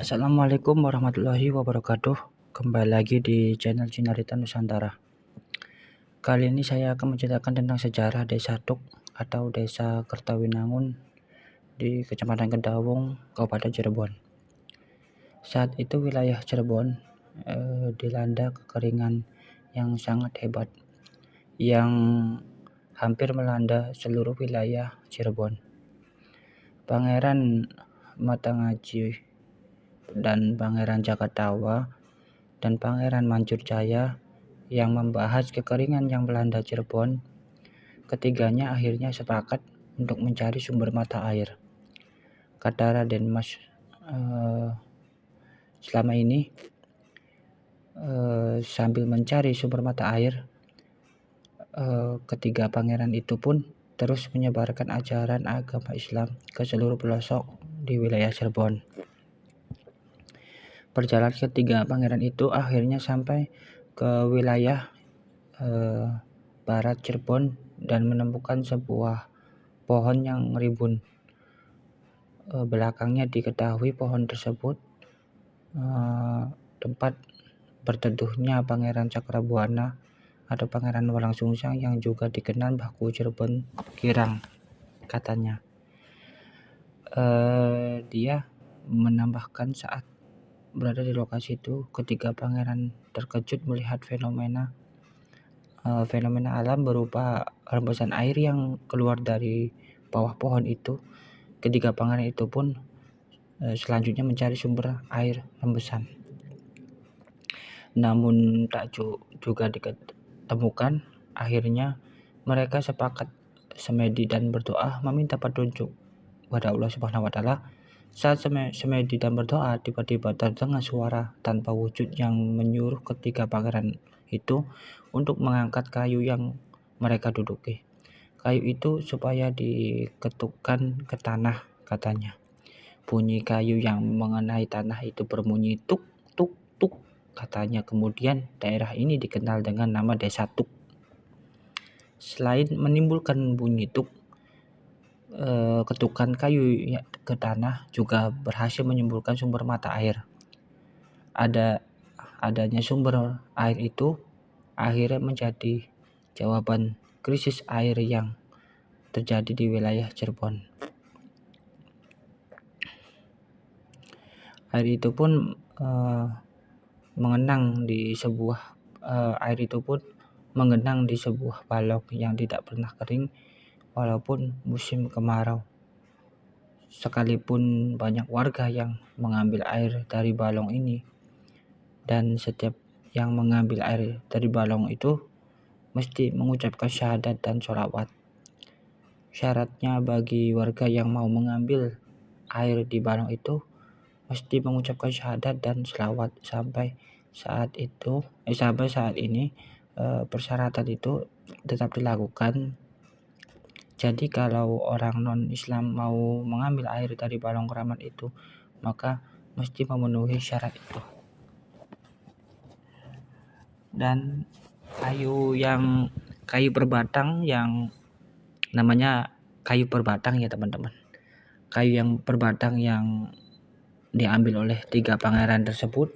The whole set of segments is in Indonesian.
Assalamualaikum warahmatullahi wabarakatuh. Kembali lagi di channel Cinarita Nusantara. Kali ini saya akan menceritakan tentang sejarah Desa Tuk atau Desa Kertawinangun di Kecamatan Kedawung, Kabupaten Cirebon. Saat itu wilayah Cirebon dilanda kekeringan yang sangat hebat, yang hampir melanda seluruh wilayah Cirebon. Pangeran Matangaji dan Pangeran Jakatawa dan Pangeran Mancurjaya yang membahas kekeringan yang melanda Cirebon. Ketiganya akhirnya sepakat untuk mencari sumber mata air. Kata Raden Mas, selama ini sambil mencari sumber mata air, ketiga pangeran itu pun terus menyebarkan ajaran agama Islam ke seluruh pelosok di wilayah Cirebon. Perjalanan ketiga pangeran itu akhirnya sampai ke wilayah barat Cirebon dan menemukan sebuah pohon yang rimbun. Belakangnya diketahui pohon tersebut tempat berteduhnya Pangeran Cakrabuana atau Pangeran Walangsungsang yang juga dikenal Baku Cirebon Kirang, katanya. Dia menambahkan saat berada di lokasi itu, ketiga pangeran terkejut melihat fenomena alam berupa rembesan air yang keluar dari bawah pohon itu. Ketiga pangeran itu pun selanjutnya mencari sumber air rembesan. Namun tak juga ditemukan. Akhirnya mereka sepakat semedi dan berdoa meminta petunjuk kepada Allah Subhanahu wa Ta'ala. Saat semedi dan berdoa, tiba-tiba terdengar suara tanpa wujud yang menyuruh ketiga pangeran itu untuk mengangkat kayu yang mereka duduki. Kayu itu supaya diketukkan ke tanah, katanya. Bunyi kayu yang mengenai tanah itu berbunyi tuk tuk tuk, katanya. Kemudian daerah ini dikenal dengan nama Desa Tuk. Selain menimbulkan bunyi tuk, ketukan kayu ke tanah juga berhasil menimbulkan sumber mata air. Adanya sumber air itu akhirnya menjadi jawaban krisis air yang terjadi di wilayah Cirebon. Air itu pun mengenang di sebuah balok yang tidak pernah kering walaupun musim kemarau. Sekalipun banyak warga yang mengambil air dari balong ini, dan setiap yang mengambil air dari balong itu mesti mengucapkan syahadat dan sholawat. Syaratnya bagi warga yang mau mengambil air di balong itu mesti mengucapkan syahadat dan sholawat. Sampai saat ini persyaratan itu tetap dilakukan. Jadi kalau orang non-Islam mau mengambil air dari balong keramat itu, maka mesti memenuhi syarat itu. Dan kayu berbatang yang namanya kayu berbatang ya teman-teman. Kayu yang berbatang yang diambil oleh tiga pangeran tersebut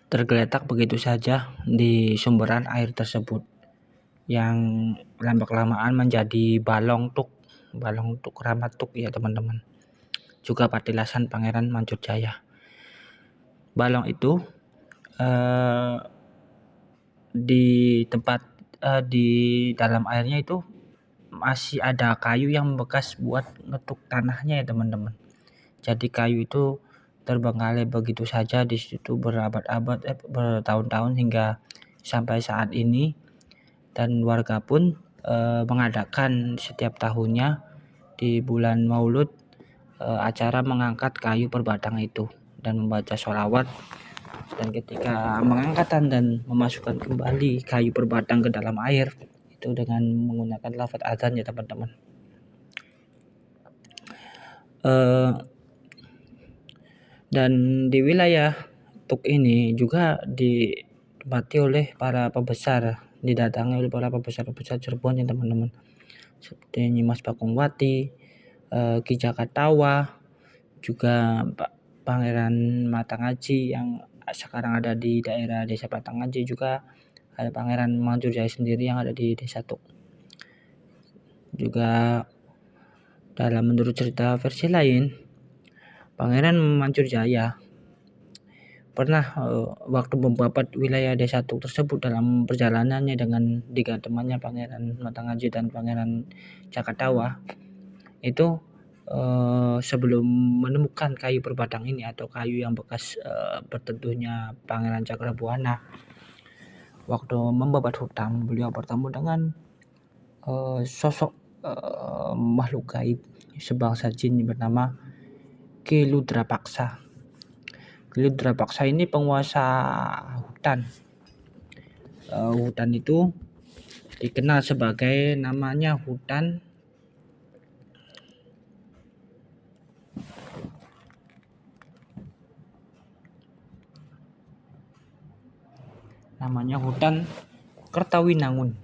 tergeletak begitu saja di sumberan air tersebut, yang lama-kelamaan menjadi balong tuk keramat tuk ya teman-teman. Juga patilasan Pangeran Mancurjaya. Balong itu di dalam airnya itu masih ada kayu yang bekas buat ngetuk tanahnya ya teman-teman. Jadi kayu itu terbengkalai begitu saja di situ bertahun-tahun hingga sampai saat ini. Dan warga pun mengadakan setiap tahunnya di bulan Maulud acara mengangkat kayu berbatang itu dan membaca sholawat. Dan ketika mengangkatan dan memasukkan kembali kayu berbatang ke dalam air itu dengan menggunakan lafaz azan ya teman-teman. Dan di wilayah Tuk ini juga didatangi oleh para pembesar Cirebon ya teman-teman, seperti Nyimas Pakungwati, Ki Jakatawa, juga Pangeran Matangaji yang sekarang ada di daerah Desa Matangaji, juga ada Pangeran Manjurjaya sendiri yang ada di Desa Tuk. Juga menurut cerita versi lain, Pangeran Manjurjaya pernah waktu membabat wilayah Desa Tuk tersebut dalam perjalanannya dengan 3 temannya, Pangeran Matangaji dan Pangeran Jakatawa, itu sebelum menemukan kayu berbatang ini atau kayu yang bekas berteduhnya Pangeran Cakrabuana, waktu membabat hutan, beliau bertemu dengan sosok makhluk gaib sebangsa jin bernama Ki Ludrapaksa. Ki Ludrapaksa ini penguasa hutan. Hutan itu dikenal sebagai namanya hutan Kertawinangun.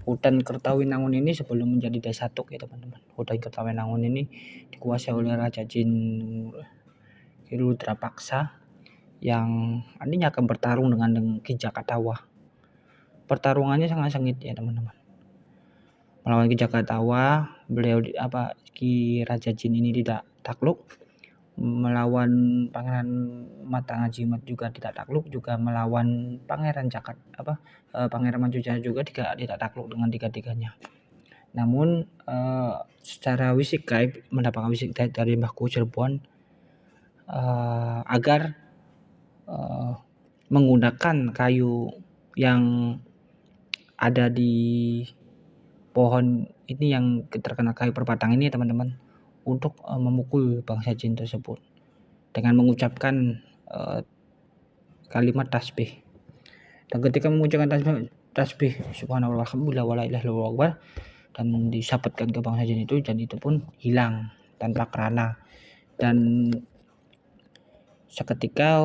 Hutan Kertawinangun ini sebelum menjadi Desa Tuk ya teman-teman. Hutan Kertawinangun ini dikuasai oleh Raja Jin Ki Ludrapaksa yang nantinya akan bertarung dengan Ki Jakatawa. Pertarungannya sangat sengit ya teman-teman. Melawan Ki Jakatawa, Ki Raja Jin ini tidak takluk. Melawan Pangeran Matangaji juga tidak takluk, juga melawan Pangeran Manjurjaya juga tidak takluk dengan tiga-tiganya. Namun secara wisik gaib, mendapatkan wisik gaib dari Mbahku Cirebon agar menggunakan kayu yang ada di pohon ini yang terkena kayu berbatang ini teman-teman, untuk memukul bangsa jin tersebut dengan mengucapkan kalimat tasbih. Dan ketika mengucapkan tasbih subhanallah alhamdulillah wala ilaha illallah dan disabetkan ke bangsa jin itu, dan itu pun hilang tanpa kerana, dan seketika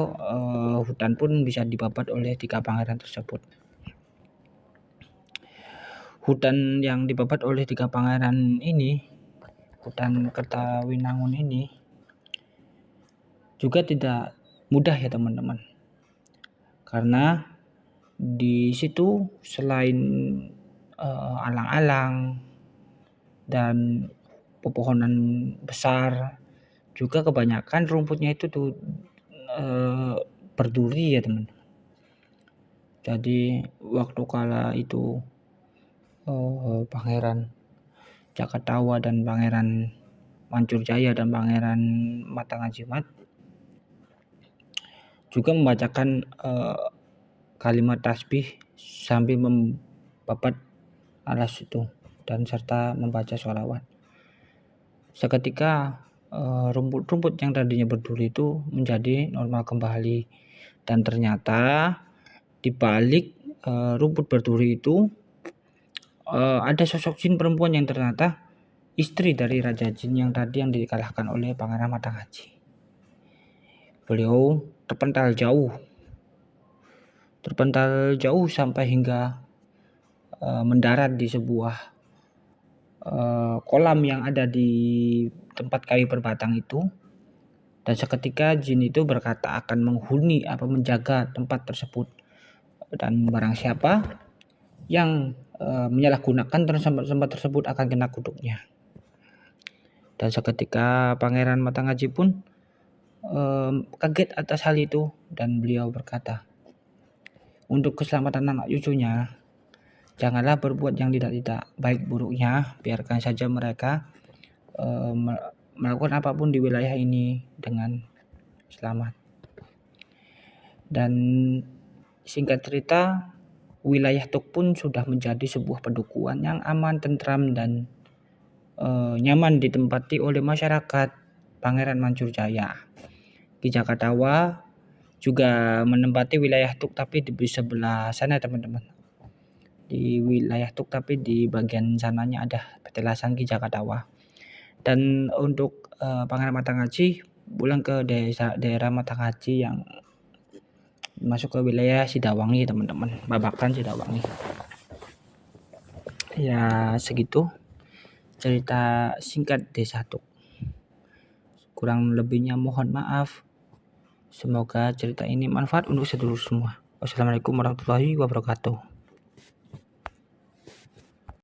hutan pun bisa dibabat oleh 3 pangeran tersebut. Hutan yang dibabat oleh 3 pangeran ini, hutan Kertawinangun ini, juga tidak mudah ya teman-teman, karena di situ selain alang-alang dan pepohonan besar, juga kebanyakan rumputnya itu berduri ya teman. Jadi waktu kala itu Pangeran Jakatawa dan Pangeran Manjurjaya dan Pangeran Matangajimat juga membacakan kalimat tasbih sambil membabat alas itu dan serta membaca sholawat. Seketika rumput-rumput yang tadinya berduri itu menjadi normal kembali, dan ternyata di balik rumput berduri itu ada sosok jin perempuan yang ternyata istri dari Raja Jin yang tadi yang dikalahkan oleh Pangeran Matangaji. Beliau terpental jauh sampai hingga mendarat di sebuah kolam yang ada di tempat kayu berbatang itu, dan seketika jin itu berkata akan menghuni menjaga tempat tersebut, dan barang siapa yang menyalahgunakan tempat tersebut akan kena kutuknya. Dan seketika Pangeran Matangaji pun kaget atas hal itu, dan beliau berkata, untuk keselamatan anak cucunya, janganlah berbuat yang tidak baik buruknya, biarkan saja mereka melakukan apapun di wilayah ini dengan selamat. Dan singkat cerita, wilayah Tuk pun sudah menjadi sebuah pedukuhan yang aman, tentram, dan nyaman ditempati oleh masyarakat Pangeran Manjurjaya. Ki Jakatawa juga menempati wilayah Tuk, tapi di sebelah sana teman-teman. Di wilayah Tuk tapi di bagian sananya ada petilasan Ki Jakatawa. Dan untuk Pangeran Matangaji pulang ke daerah Matangaji yang masuk ke wilayah Sidawangi teman-teman, Babakan Sidawangi. Ya segitu cerita singkat Desa Tuk. kurang lebihnya mohon maaf. Semoga cerita ini manfaat untuk sedulur semua. Wassalamualaikum warahmatullahi wabarakatuh.